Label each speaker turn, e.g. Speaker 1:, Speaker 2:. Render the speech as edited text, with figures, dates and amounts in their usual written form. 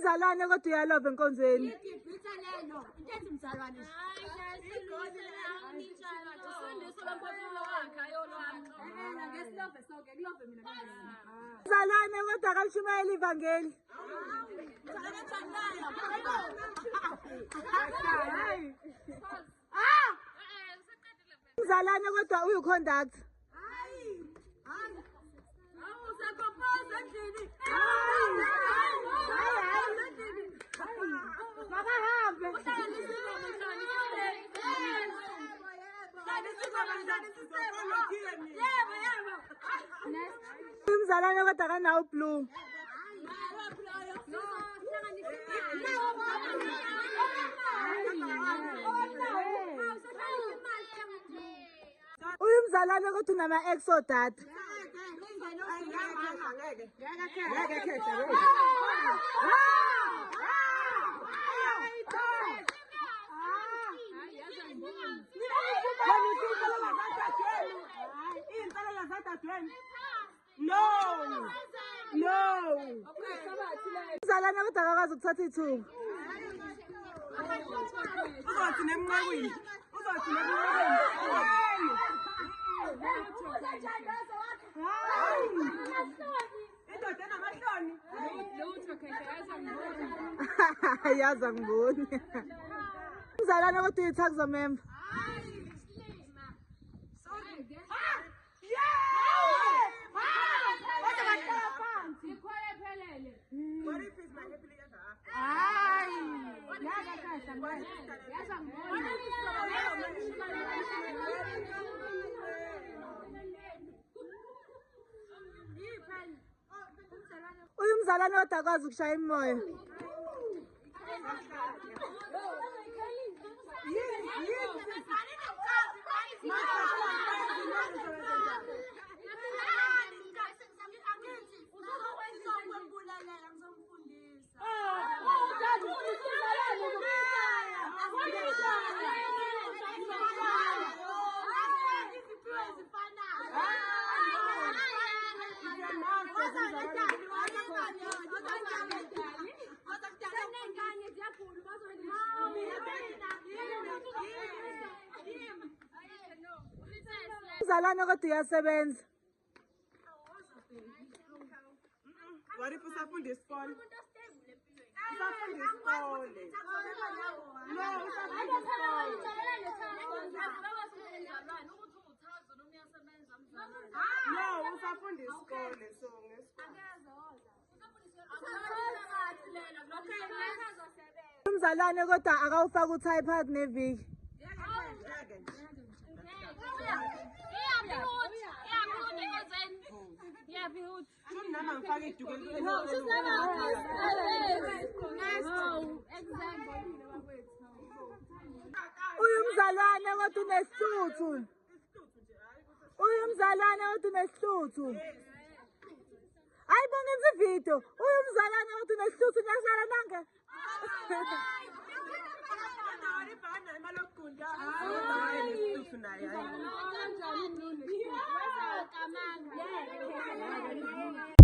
Speaker 1: Uyumzalwane kodwa uyalova enkonzweni.
Speaker 2: Igibhitha lelo. Into ethi mzalwane.
Speaker 1: Umzalwane kodwa akalishumayela ivangeli. Umzalwane kodwa uyiconduct. Makahambe. Umzalwane kodwa akanawo blue. Uyumzalwane kodwa unama ex odada. No. Umzalwane kodwa akakwazi ukuthatha ithuba.
Speaker 3: Uzothi nemnqakweni. Indoda enamahloni.
Speaker 1: Yazi angiboni. Umzalwane kodwa uyithakuzo member. Uyumzalwane kodwa akwazi ukushaya imoya. Umzalwane kodwa uyasebenza.
Speaker 3: Waripho usafunda isikole. Usafunda isikole. No, usafunda isikole. So
Speaker 1: Umzalwane kodwa akawufaka uTypehack neviki. Uyumzalwane kodwa uneshluthu. Uyumzalwane kodwa uneshluthu. Ayibona ividiyo. Uyumzalwane kodwa uneshluthu nyahlala nange.
Speaker 3: Hayi.